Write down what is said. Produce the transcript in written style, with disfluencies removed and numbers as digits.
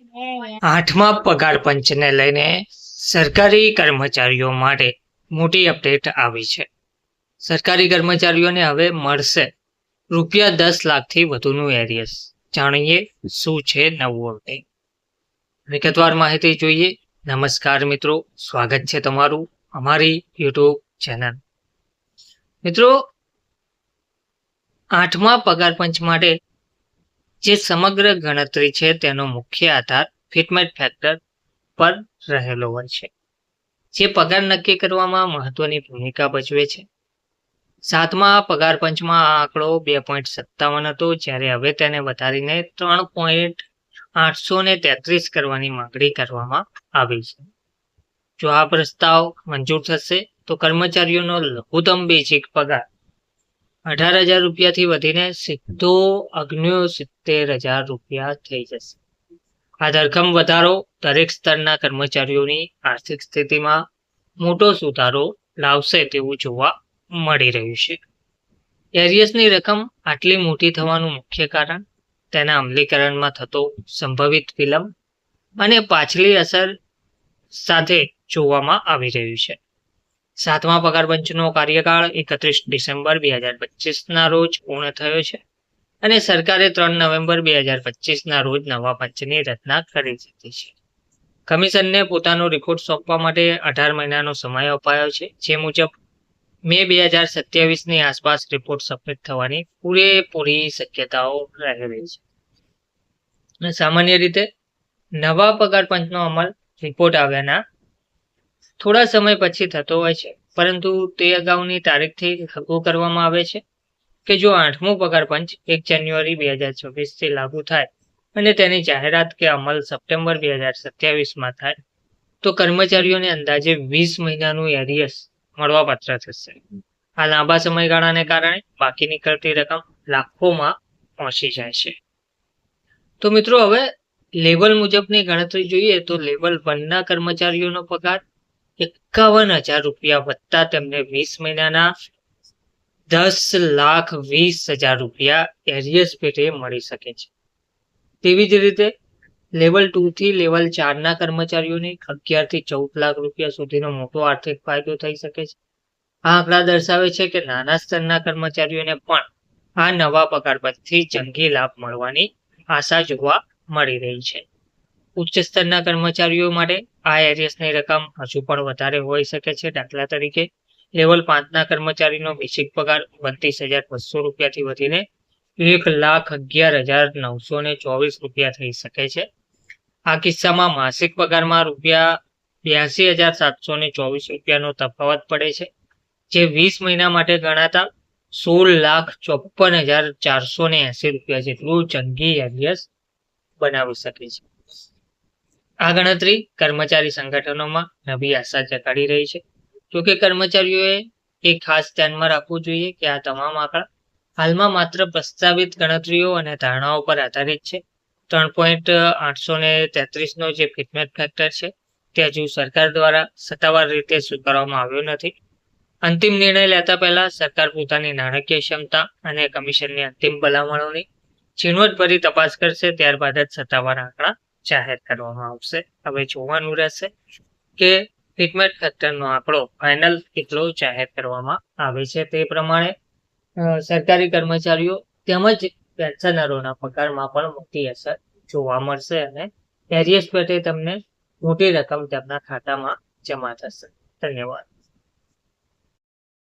આઠમા પગાર પંચને લઈને સરકારી કર્મચારીઓ માટે મોટી અપડેટ આવી છે. સરકારી કર્મચારીઓને હવે મળશે ₹10,00,000થી વધુનું એરિયસ. જાણીએ શું છે નવું અપડેટ. વિગતવાર માહિતી જોઈએ. નમસ્કાર મિત્રો, સ્વાગત છે તમારું અમારી યુટ્યુબ ચેનલ. મિત્રો, આઠમા પગાર પંચ માટે જે સમગ્ર ગણતરી છે તેનો મુખ્ય આધાર ફિટમેન્ટ ફેક્ટર પર રહેલો હોય છે, જે પગાર નક્કી કરવામાં મહત્વની ભૂમિકા ભજવે છે. સાતમા પગાર પંચમાં આ આંકડો 2.57 હતો, જ્યારે હવે તેને વધારીને 3.833 કરવાની માંગણી કરવામાં આવી છે. જો આ પ્રસ્તાવ મંજૂર થશે તો કર્મચારીઓનો લઘુત્તમ બેઝિક પગાર ₹18,000 થી વધીને સીધો ₹69,000 થઈ જશે. આ ધરખમ વધારો દરેક સ્તરના કર્મચારીઓની આર્થિક સ્થિતિમાં મોટો સુધારો લાવશે તેવું જોવા મળી રહ્યું છે. એરિયસની રકમ આટલી મોટી થવાનું મુખ્ય કારણ તેના અમલીકરણમાં થતો સંભવિત વિલંબ અને પાછલી અસર સાથે જોવામાં આવી રહ્યું છે. સાતમા પગાર પંચનો કાર્યકાળ 31 ડિસેમ્બર 2025ના રોજ પૂર્ણ થયો છે અને સરકારે 3 નવેમ્બર 2025ના રોજ નવા પંચની રચના કરી દીધી છે. કમિશનને પોતાનો રિપોર્ટ સોંપવા માટે 18 મહિનાનો સમય અપાયો છે, જે મુજબ મે 2027ની આસપાસ રિપોર્ટ સબમિટ થવાની પૂરેપૂરી શક્યતાઓ રહેલી છે. સામાન્ય રીતે નવા પગાર પંચનો અમલ રિપોર્ટ આવ્યાના થોડા સમય પછી થતો હોય છે, પરંતુ તે અગાઉની તારીખથી લાગુ કરવામાં આવે છે કે જો આઠમું પગાર પંચ 1 જાન્યુઆરી 2026થી લાગુ થાય અને તેની જાહેરાત કે અમલ સપ્ટેમ્બર 2027માં થાય તો કર્મચારીઓને અંદાજે 20 મહિનાનું એરિયસ મળવાપાત્ર થશે. આ લાંબા સમયગાળાને કારણે બાકી નીકળતી રકમ લાખોમાં પહોંચી જાય છે. તો મિત્રો, હવે લેવલ મુજબની ગણતરી જોઈએ તો લેવલ 1ના કર્મચારીઓનો પગાર ₹51,000 વત્તા તેમને 20 મહિનાના ₹10,20,000 એરિયસ પેટે મળી શકે છે. તેવી જ રીતે લેવલ 2 થી લેવલ 4ના કર્મચારીઓને ₹11,000 થી ₹14,00,000 સુધીનો મોટો આર્થિક ફાયદો થઈ શકે છે. આ આંકડા દર્શાવે છે કે નાના સ્તરના કર્મચારીઓને પણ આ નવા પગાર પંચથી જંગી લાભ મળવાની આશા જોવા મળી રહી છે. ઉચ્ચ સ્તરના કર્મચારીઓ માટે આ એરિયસની રકમ હજુ પણ વધારે હોઈ શકે છે. દાખલા તરીકે લેવલ 5ના કર્મચારીનો બેઝિક પગાર ₹32,200 થી વધીને ₹1,11,924 થઈ શકે છે. આ કિસ્સામાં માસિક પગારમાં ₹82,724નો તફાવત પડે છે, જે 20 મહિના માટે ગણાતા ₹16,54,480 જેટલું જંગી એરિયસ બનાવી શકે છે. આ ગણતરી કર્મચારી સંગઠનોમાં નવી આશા જગાડી રહી છે. જોકે કર્મચારીઓએ એક ખાસ ધ્યાનમાં રાખવું જોઈએ કે આ તમામ આંકડા હાલમાં માત્ર પ્રસ્તાવિત ગણતરીઓ અને ધારણાઓ પર આધારિત છે. 3.833નો જે ફિટમેન્ટ ફેક્ટર છે તે હજુ સરકાર દ્વારા સત્તાવાર રીતે સ્વીકારવામાં આવ્યો નથી. અંતિમ નિર્ણય લેતા પહેલા સરકાર પોતાની નાણાકીય ક્ષમતા અને કમિશનની અંતિમ ભલામણોની ઝીણવટભરી તપાસ કરશે. ત્યારબાદ જ સત્તાવાર આંકડા જાહેર કરવામાં આવશે. હવે જોવાનું રહેશે કે ફિટમેન્ટ ફેક્ટરનો આંકડો ફાઇનલ કેટલો જાહેર કરવામાં આવે છે. તે પ્રમાણે સરકારી કર્મચારીઓ તેમજ પેન્શનરોના પગારમાં પણ મોટી અસર જોવા મળશે અને એરિયસ પેટે તમને મોટી રકમ તેમના ખાતામાં જમા થશે. ધન્યવાદ.